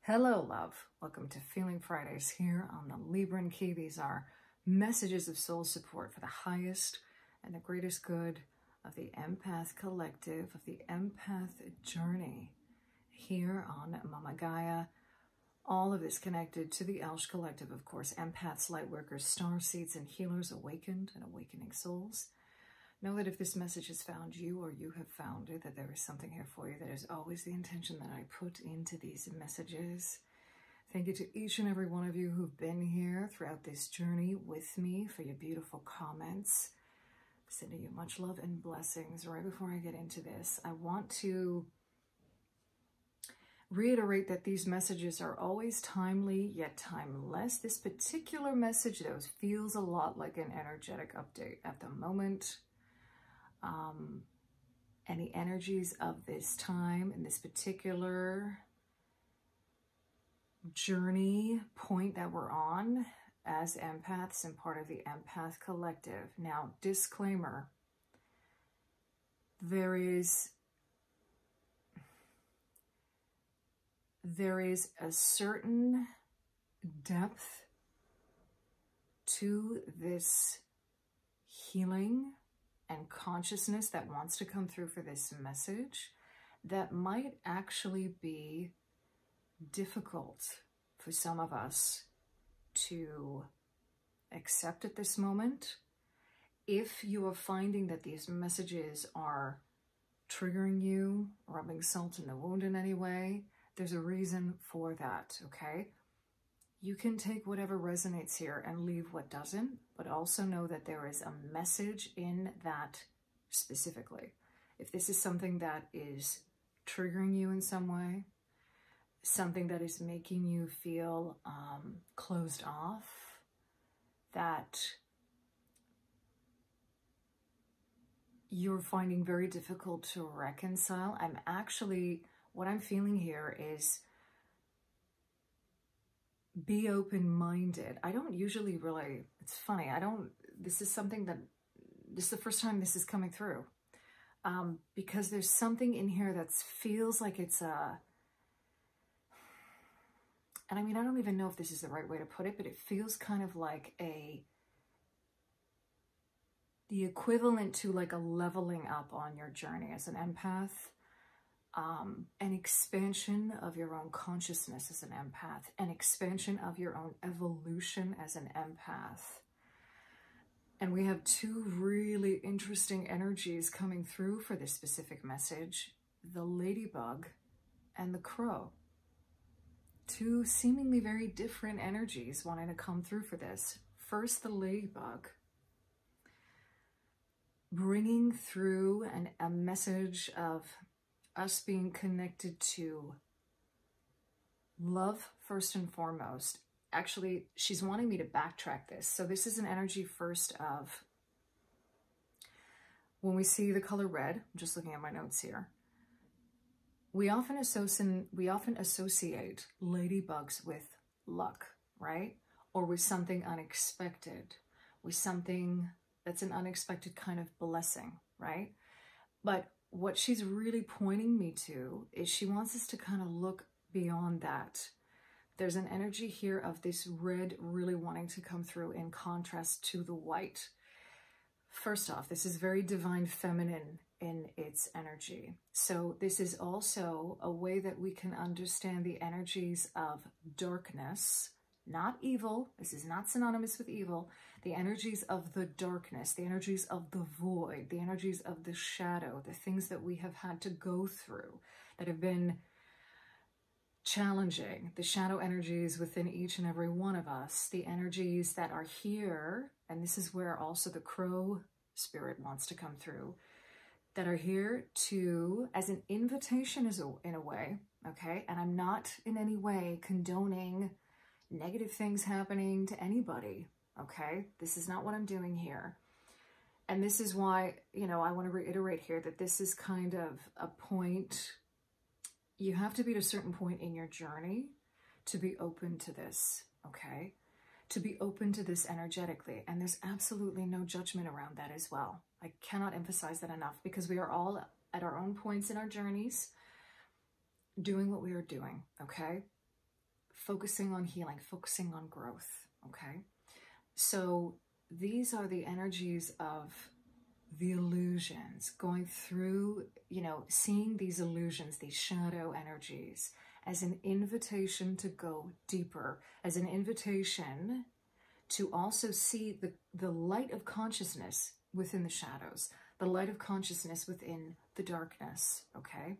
Hello, love. Welcome to Feeling Fridays here on the Libran Key. These are messages of soul support for the highest and the greatest good of the empath collective, of the empath journey here on Mama Gaia. All of this connected to the Elsh collective, of course, empaths, lightworkers, star seeds, and healers, awakened and awakening souls. Know that if this message has found you or you have found it, that there is something here for you. That is always the intention that I put into these messages. Thank you to each and every one of you who've been here throughout this journey with me for your beautiful comments. Sending you much love and blessings. Right before I get into this, I want to reiterate that these messages are always timely yet timeless. This particular message, though, feels a lot like an energetic update at the moment. Any energies of this time in this particular journey point that we're on as empaths and part of the empath collective. Now, disclaimer, there is a certain depth to this healing and consciousness that wants to come through for this message that might actually be difficult for some of us to accept at this moment. If you are finding that these messages are triggering you, rubbing salt in the wound in any way, there's a reason for that, okay? You can take whatever resonates here and leave what doesn't, but also know that there is a message in that specifically. If this is something that is triggering you in some way, something that is making you feel closed off, that you're finding very difficult to reconcile, what I'm feeling here is be open-minded. I don't usually really, it's funny, this is the first time this is coming through. Because there's something in here that feels like it's and I mean, I don't even know if this is the right way to put it, but it feels kind of like the equivalent to like a leveling up on your journey as an empath. An expansion of your own consciousness as an empath, an expansion of your own evolution as an empath. And we have two really interesting energies coming through for this specific message, the ladybug and the crow. Two seemingly very different energies wanting to come through for this. First, the ladybug, bringing through a message of us being connected to love first and foremost. Actually, she's wanting me to backtrack this. So this is an energy first of, when we see the color red, I'm just looking at my notes here, we often associate ladybugs with luck, right? Or with something unexpected, with something that's an unexpected kind of blessing, right? But what she's really pointing me to is she wants us to kind of look beyond that. There's an energy here of this red really wanting to come through in contrast to the white. First off, this is very divine feminine in its energy. So this is also a way that we can understand the energies of darkness, not evil. This is not synonymous with evil. The energies of the darkness, the energies of the void, the energies of the shadow, the things that we have had to go through that have been challenging, the shadow energies within each and every one of us, the energies that are here, and this is where also the crow spirit wants to come through, that are here to, as an invitation in a way, okay? And I'm not in any way condoning negative things happening to anybody, okay? This is not what I'm doing here. And this is why, you know, I want to reiterate here that this is kind of a point, you have to be at a certain point in your journey to be open to this, okay? To be open to this energetically. And there's absolutely no judgment around that as well. I cannot emphasize that enough, because we are all at our own points in our journeys doing what we are doing, okay? focusing on healing, focusing on growth, okay? So these are the energies of the illusions, going through, you know, seeing these illusions, these shadow energies, as an invitation to go deeper, as an invitation to also see the light of consciousness within the shadows, the light of consciousness within the darkness, okay?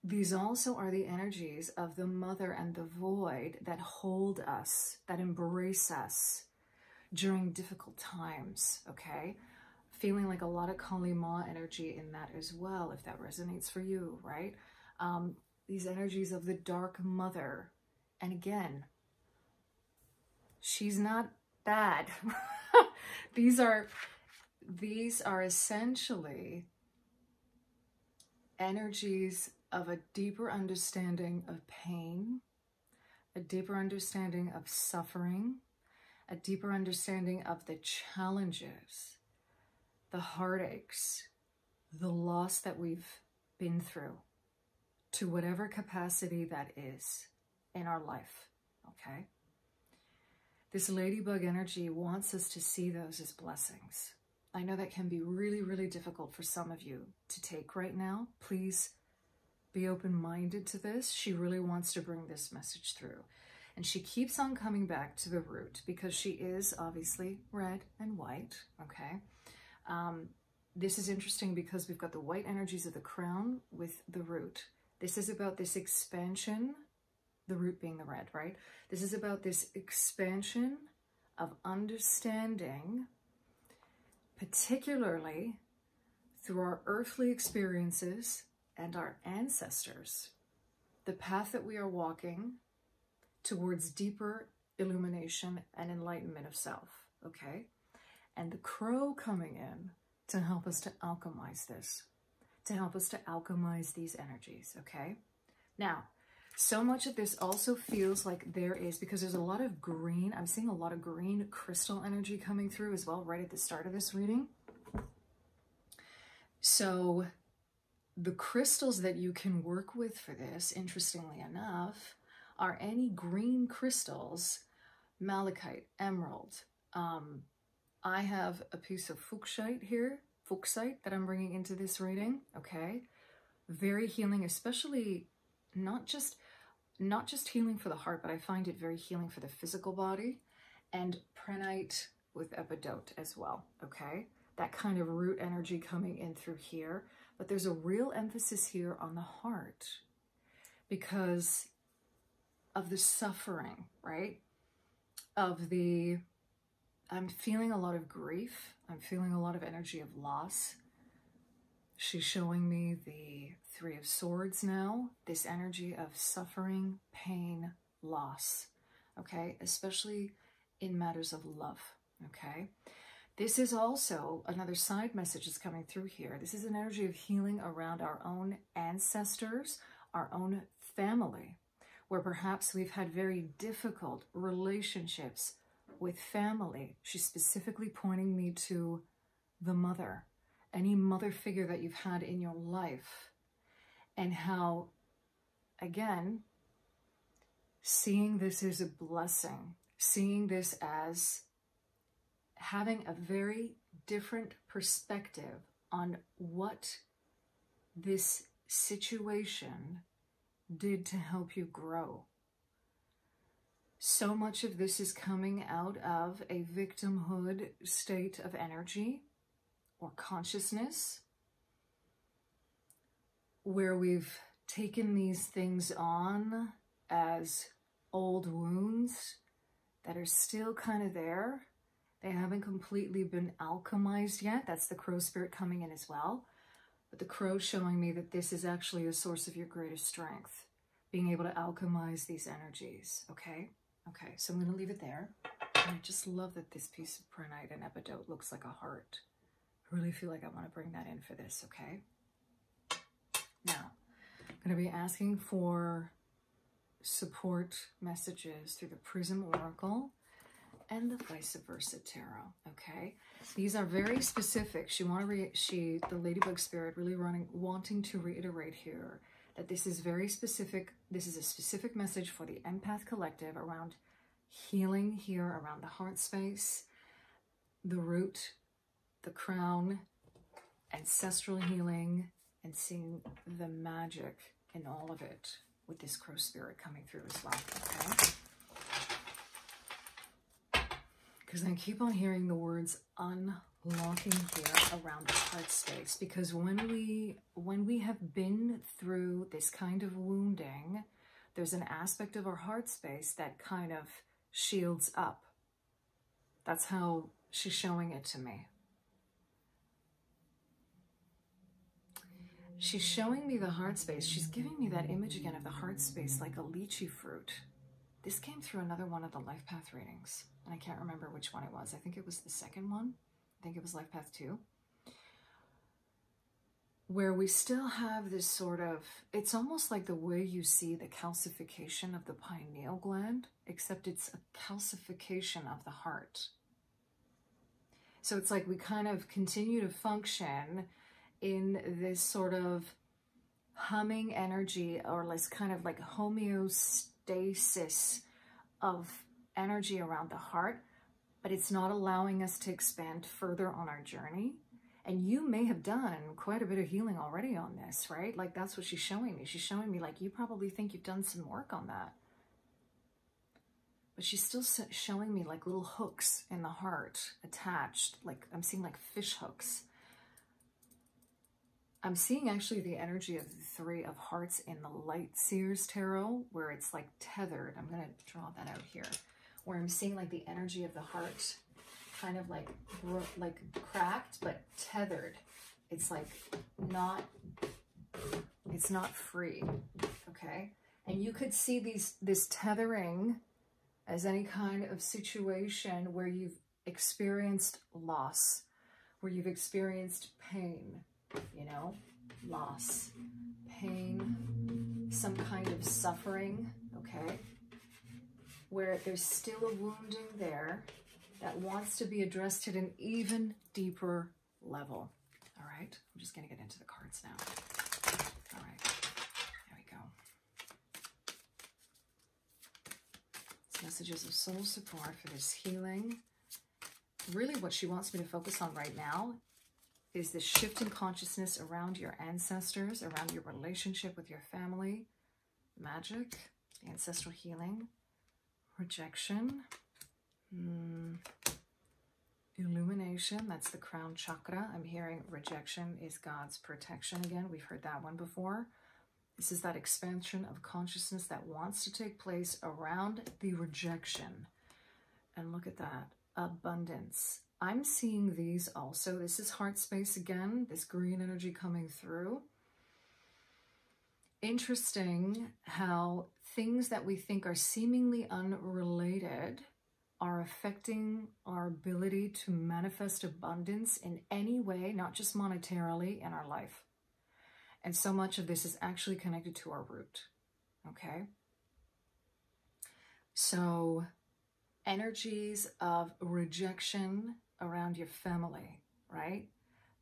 These also are the energies of the mother and the void that hold us, that embrace us during difficult times, okay? Feeling like a lot of Kali Ma energy in that as well, if that resonates for you, right? These energies of the dark mother. And again, she's not bad. These are essentially energies of a deeper understanding of pain, a deeper understanding of suffering, a deeper understanding of the challenges, the heartaches, the loss that we've been through, to whatever capacity that is in our life, okay? This ladybug energy wants us to see those as blessings. I know that can be really, really difficult for some of you to take right now. Please be open-minded to this. She really wants to bring this message through. And she keeps on coming back to the root because she is obviously red and white, okay? This is interesting because we've got the white energies of the crown with the root. This is about this expansion, the root being the red, right? This is about this expansion of understanding, particularly through our earthly experiences and our ancestors, the path that we are walking towards deeper illumination and enlightenment of self, okay? And the crow coming in to help us to alchemize this, to help us to alchemize these energies, okay? Now, so much of this also feels like there is, because there's a lot of green, I'm seeing a lot of green crystal energy coming through as well right at the start of this reading. So the crystals that you can work with for this, interestingly enough, are any green crystals, malachite, emerald. I have a piece of Fuchsite here, Fuchsite, that I'm bringing into this reading, okay? Very healing, especially not just healing for the heart, but I find it very healing for the physical body. And Prehnite with Epidote as well, okay? That kind of root energy coming in through here. But there's a real emphasis here on the heart because of the suffering, right? Of the, I'm feeling a lot of grief. I'm feeling a lot of energy of loss. She's showing me the Three of Swords now, this energy of suffering, pain, loss, okay? Especially in matters of love, okay? This is also another side message that's coming through here. This is an energy of healing around our own ancestors, our own family, where perhaps we've had very difficult relationships with family. She's specifically pointing me to the mother, any mother figure that you've had in your life, and how, again, seeing this as a blessing, seeing this as having a very different perspective on what this situation did to help you grow. So much of this is coming out of a victimhood state of energy or consciousness, where we've taken these things on as old wounds that are still kind of there. They haven't completely been alchemized yet. That's the crow spirit coming in as well. But the crow showing me that this is actually a source of your greatest strength, being able to alchemize these energies, okay? Okay, so I'm going to leave it there. And I just love that this piece of Prehnite and Epidote looks like a heart. I really feel like I want to bring that in for this, okay? Now, I'm going to be asking for support messages through the Prism Oracle and the Vice Versa Tarot, okay? These are very specific. The Ladybug Spirit really wanting to reiterate here that this is very specific. This is a specific message for the Empath Collective around healing here, around the heart space, the root, the crown, ancestral healing, and seeing the magic in all of it with this crow spirit coming through as well, okay? Because I keep on hearing the words unlocking here around the heart space, because when we have been through this kind of wounding, there's an aspect of our heart space that kind of shields up. That's how she's showing it to me. She's showing me the heart space. She's giving me that image again of the heart space like a lychee fruit. This came through another one of the Life Path readings, and I can't remember which one it was. I think it was the second one. I think it was Life Path 2. Where we still have this sort of, it's almost like the way you see the calcification of the pineal gland, except it's a calcification of the heart. So it's like we kind of continue to function in this sort of humming energy, or less kind of like homeostasis of energy around the heart, but it's not allowing us to expand further on our journey. And you may have done quite a bit of healing already on this, right? Like that's what she's showing me. She's showing me like you probably think you've done some work on that. But she's still showing me like little hooks in the heart attached. Like I'm seeing like fish hooks. I'm seeing actually the energy of the Three of Hearts in the Light Seers Tarot, where it's like tethered. I'm going to draw that out here. Where I'm seeing like the energy of the heart kind of like cracked, but tethered. It's like it's not free, okay? And you could see this tethering as any kind of situation where you've experienced loss, where you've experienced pain, you know, loss, pain, some kind of suffering, okay? Where there's still a wounding there that wants to be addressed at an even deeper level. All right, I'm just going to get into the cards now. All right, there we go. It's messages of soul support for this healing. Really what she wants me to focus on right now is the shift in consciousness around your ancestors, around your relationship with your family, magic, the ancestral healing, rejection, illumination, that's the crown chakra. I'm hearing rejection is God's protection again. We've heard that one before. This is that expansion of consciousness that wants to take place around the rejection. And look at that, abundance. I'm seeing these also. This is heart space again, this green energy coming through. Interesting how things that we think are seemingly unrelated are affecting our ability to manifest abundance in any way, not just monetarily, in our life. And so much of this is actually connected to our root, okay? So energies of rejection around your family, right?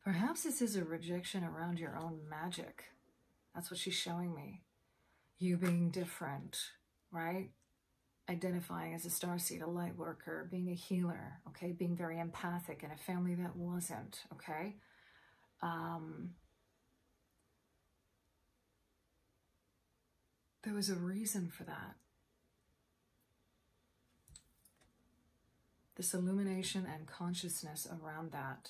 Perhaps this is a rejection around your own magic. That's what she's showing me. You being different, right? Identifying as a starseed, a light worker, being a healer, okay? Being very empathic in a family that wasn't, okay? There was a reason for that. This illumination and consciousness around that.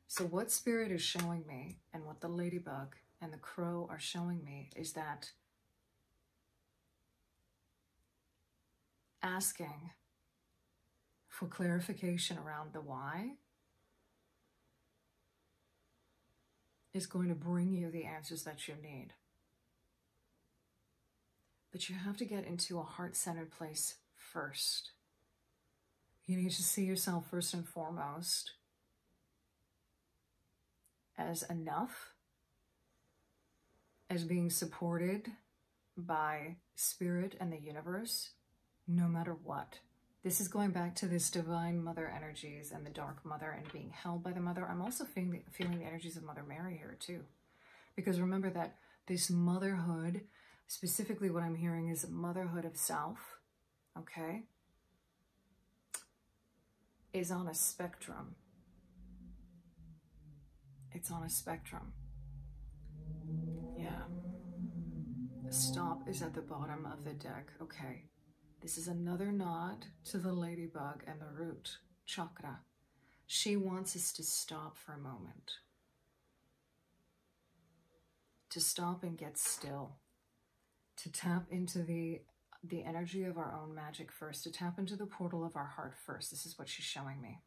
So what Spirit is showing me, and what the ladybug and the crow are showing me, is that asking for clarification around the why is going to bring you the answers that you need. But you have to get into a heart-centered place first. You need to see yourself first and foremost as enough, as being supported by Spirit and the universe, no matter what. This is going back to this divine mother energies and the dark mother and being held by the mother. I'm also feeling the energies of Mother Mary here too. Because remember that this motherhood, specifically what I'm hearing is motherhood of self, okay, is on a spectrum. It's on a spectrum. Yeah. Stop is at the bottom of the deck. Okay. This is another nod to the ladybug and the root chakra. She wants us to stop for a moment. To stop and get still. To tap into the energy of our own magic first. To tap into the portal of our heart first. This is what she's showing me.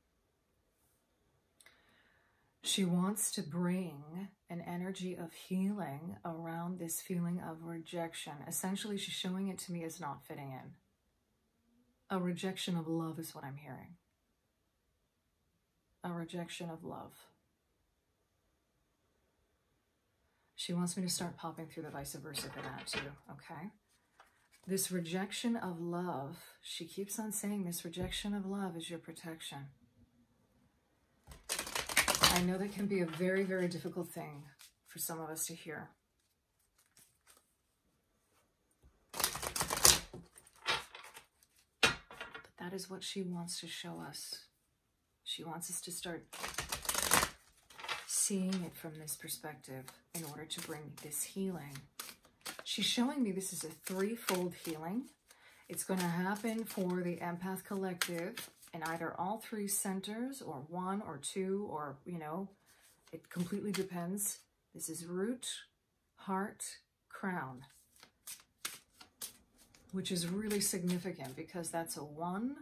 She wants to bring an energy of healing around this feeling of rejection. Essentially, she's showing it to me as not fitting in. A rejection of love is what I'm hearing. A rejection of love. She wants me to start popping through the vice versa for that too, okay? This rejection of love, she keeps on saying this rejection of love is your protection. I know that can be a very, very difficult thing for some of us to hear. But that is what she wants to show us. She wants us to start seeing it from this perspective in order to bring this healing. She's showing me this is a threefold healing. It's going to happen for the Empath Collective in either all three centers or one or two, or, you know, it completely depends. This is root, heart, crown, which is really significant because that's a one.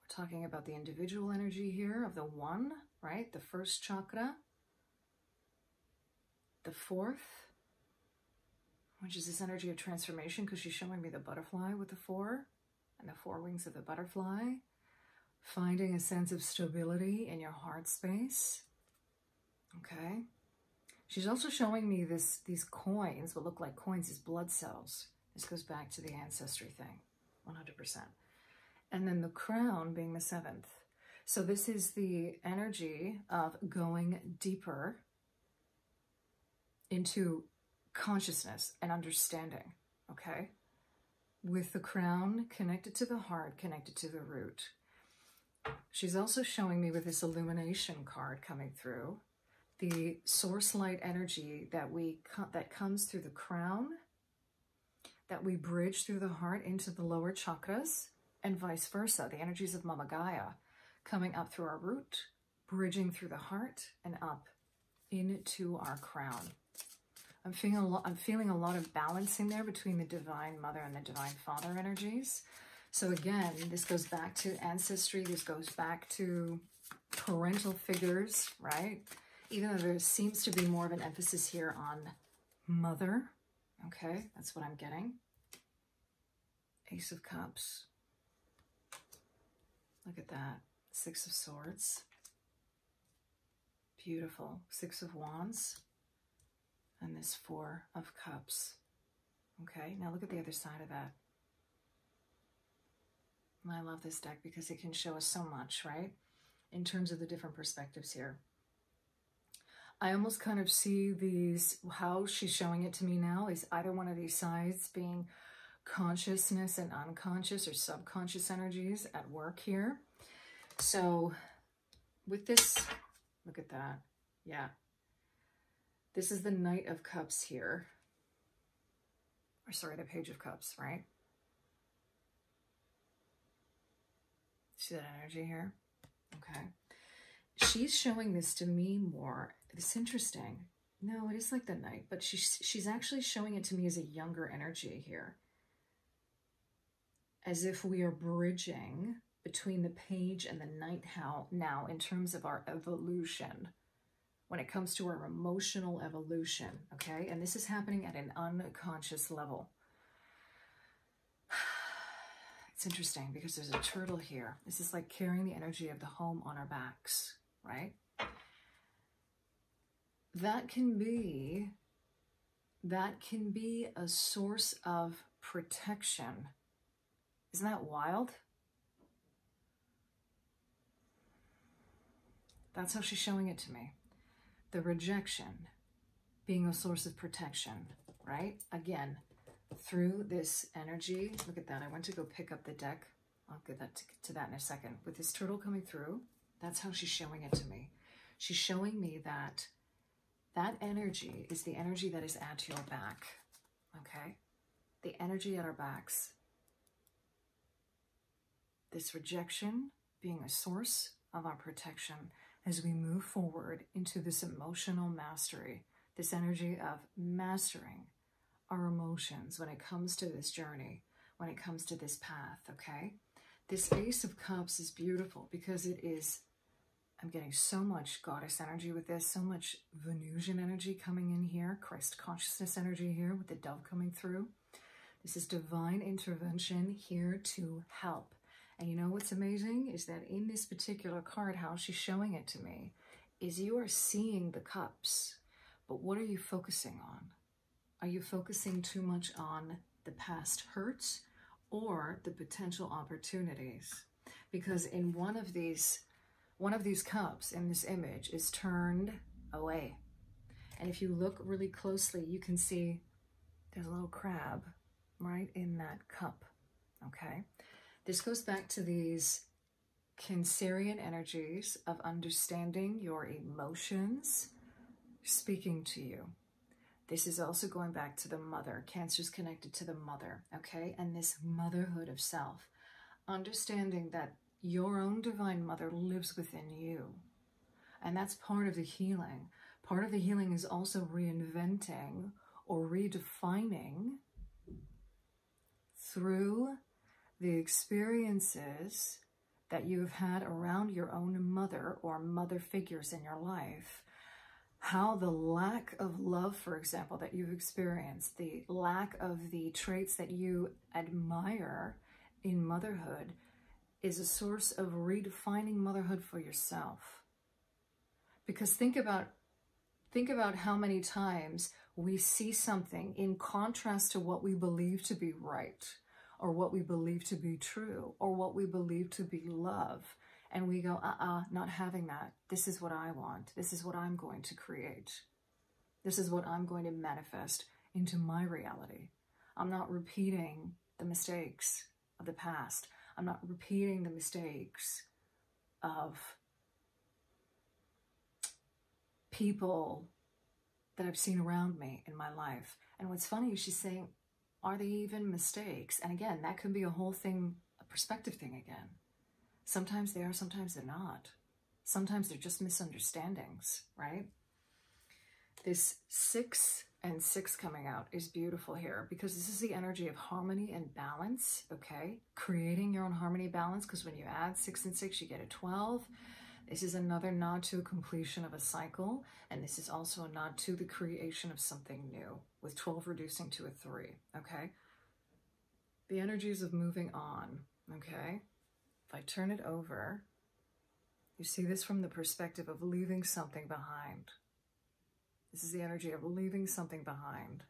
We're talking about the individual energy here of the one, right? The first chakra. The fourth, which is this energy of transformation, because she's showing me the butterfly with the four and the four wings of the butterfly. Finding a sense of stability in your heart space. Okay. She's also showing me these coins, what look like coins, these blood cells. This goes back to the ancestry thing, 100%. And then the crown being the seventh. So this is the energy of going deeper into consciousness and understanding, okay? With the crown connected to the heart, connected to the root. She's also showing me with this illumination card coming through, the source light energy that comes through the crown, that we bridge through the heart into the lower chakras, and vice versa. The energies of Mama Gaia coming up through our root, bridging through the heart, and up into our crown. I'm feeling a lot of balancing there between the Divine Mother and the Divine Father energies. So again, this goes back to ancestry. This goes back to parental figures, right? Even though there seems to be more of an emphasis here on mother. Okay, that's what I'm getting. Ace of Cups. Look at that. Six of Swords. Beautiful. Six of Wands. And this Four of Cups. Okay, now look at the other side of that. I love this deck because it can show us so much, right? In terms of the different perspectives here. I almost kind of see these, how she's showing it to me now is either one of these sides being consciousness and unconscious or subconscious energies at work here. So with this, look at that. Yeah. This is the Knight of Cups here. Or sorry, the Page of Cups, right? See that energy here? Okay. She's showing this to me more. It's interesting. No, it is like the Knight, but she's actually showing it to me as a younger energy here. As if we are bridging between the Page and the Knight now in terms of our evolution. When it comes to our emotional evolution, okay? And this is happening at an unconscious level. It's interesting because there's a turtle here. This is like carrying the energy of the home on our backs, right? That can be a source of protection. Isn't that wild? That's how she's showing it to me. The rejection, being a source of protection, right? Again, through this energy, look at that. I went to go pick up the deck. I'll get to that in a second. With this turtle coming through, that's how she's showing it to me. She's showing me that that energy is the energy that is at your back, okay? The energy at our backs. This rejection being a source of our protection as we move forward into this emotional mastery, this energy of mastering our emotions when it comes to this journey, when it comes to this path, okay? This Ace of Cups is beautiful because it is, I'm getting so much goddess energy with this, so much Venusian energy coming in here, Christ consciousness energy here with the dove coming through. This is divine intervention here to help. And you know what's amazing is that in this particular card, how she's showing it to me, is you are seeing the cups, but what are you focusing on? Are you focusing too much on the past hurts or the potential opportunities? Because in one of these cups in this image is turned away. And if you look really closely, you can see there's a little crab right in that cup, okay? This goes back to these Cancerian energies of understanding your emotions speaking to you. This is also going back to the mother. Cancer's connected to the mother, okay? And this motherhood of self. Understanding that your own divine mother lives within you. And that's part of the healing. Part of the healing is also reinventing or redefining through the experiences that you've had around your own mother or mother figures in your life, how the lack of love, for example, that you've experienced, the lack of the traits that you admire in motherhood is a source of redefining motherhood for yourself. Because think about how many times we see something in contrast to what we believe to be right, or what we believe to be true, or what we believe to be love. And we go, not having that. This is what I want. This is what I'm going to create. This is what I'm going to manifest into my reality. I'm not repeating the mistakes of the past. I'm not repeating the mistakes of people that I've seen around me in my life. And what's funny is she's saying, are they even mistakes? And again, that could be a whole thing, a perspective thing again. Sometimes they are, sometimes they're not. Sometimes they're just misunderstandings, right? This 6 and 6 coming out is beautiful here because this is the energy of harmony and balance, okay? Creating your own harmony balance, because when you add 6 and 6, you get a 12. This is another nod to a completion of a cycle, and this is also a nod to the creation of something new, with 12 reducing to a 3, okay? The energies of moving on, okay? If I turn it over, you see this from the perspective of leaving something behind. This is the energy of leaving something behind.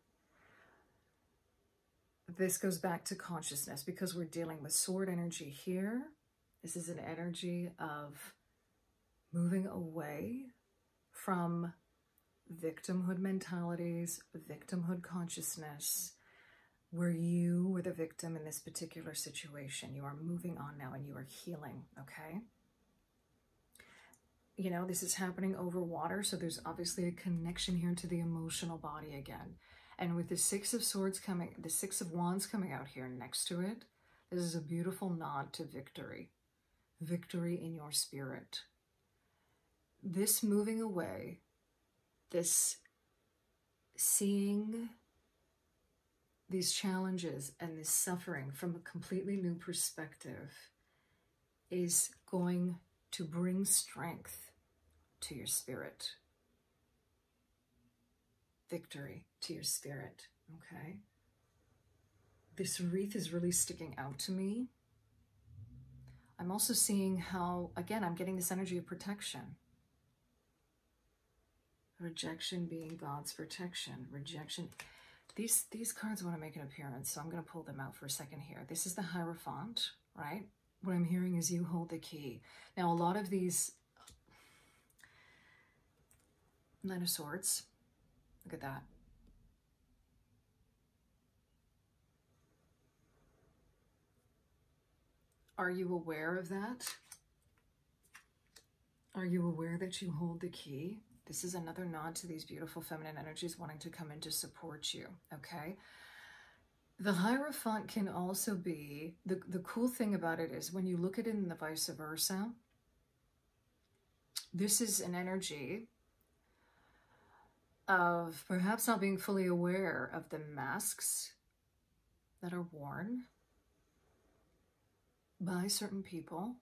This goes back to consciousness because we're dealing with sword energy here. This is an energy of moving away from victimhood mentalities, victimhood consciousness, where you were the victim in this particular situation. You are moving on now and you are healing, okay? You know, this is happening over water, so there's obviously a connection here to the emotional body again. And with the 6 of Swords coming, the 6 of Wands coming out here next to it, this is a beautiful nod to victory. Victory in your spirit. This moving away, this seeing these challenges and this suffering from a completely new perspective is going to bring strength to your spirit. Victory to your spirit, okay? This wreath is really sticking out to me. I'm also seeing how, again, I'm getting this energy of protection. Rejection being God's protection. Rejection. These cards want to make an appearance, so I'm going to pull them out for a second here. This is the Hierophant, right? What I'm hearing is you hold the key. Now, a lot of these Knight of Swords, Look at that. Are you aware of that? Are you aware that you hold the key? This is another nod to these beautiful feminine energies wanting to come in to support you, okay? The Hierophant can also be, the cool thing about it is when you look at it in the vice versa, this is an energy of perhaps not being fully aware of the masks that are worn by certain people.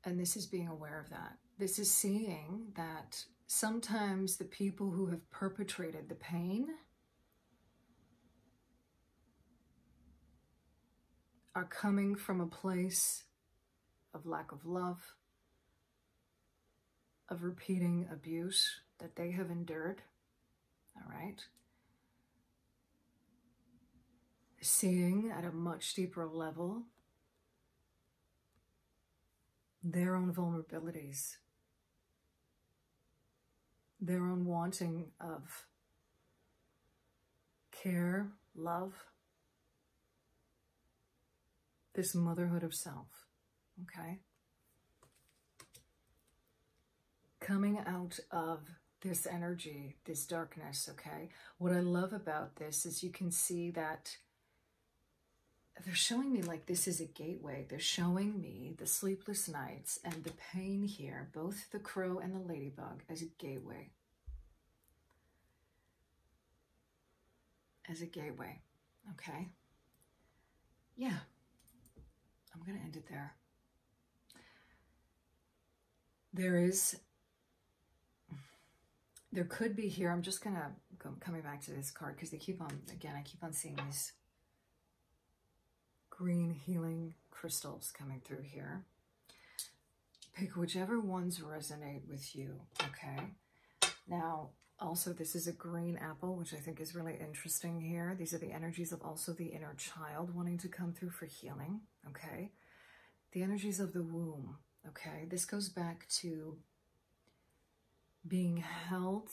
And this is being aware of that. This is seeing that sometimes the people who have perpetrated the pain are coming from a place of lack of love, of repeating abuse that they have endured, all right? Seeing at a much deeper level their own vulnerabilities, their own wanting of care, love, this motherhood of self, okay? Coming out of this energy, this darkness, okay? What I love about this is you can see that they're showing me like this is a gateway. They're showing me the sleepless nights and the pain here, both the crow and the ladybug, as a gateway. As a gateway, okay? Yeah, I'm going to end it there. There could be here, I'm just going to go coming back to this card because they keep on, again, I keep on seeing these green healing crystals coming through here. Pick whichever ones resonate with you, okay? Now, also, this is a green apple, which I think is really interesting here. These are the energies of also the inner child wanting to come through for healing, okay? The energies of the womb, okay? This goes back to being held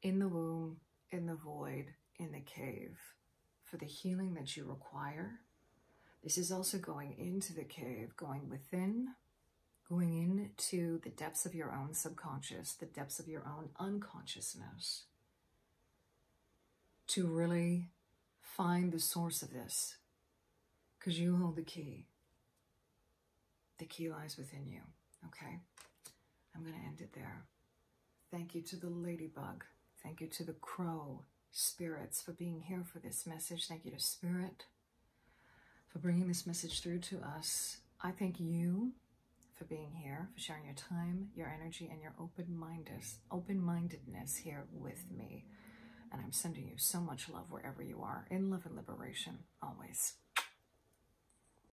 in the womb, in the void, in the cave, for the healing that you require. This is also going into the cave, going within, going into the depths of your own subconscious, the depths of your own unconsciousness, to really find the source of this, because you hold the key. The key lies within you, okay? I'm going to end it there. Thank you to the ladybug. Thank you to the crow spirits for being here for this message. Thank you to Spirit for bringing this message through to us. I thank you for being here, for sharing your time, your energy, and your open-mindedness here with me. And I'm sending you so much love wherever you are, in love and liberation, always.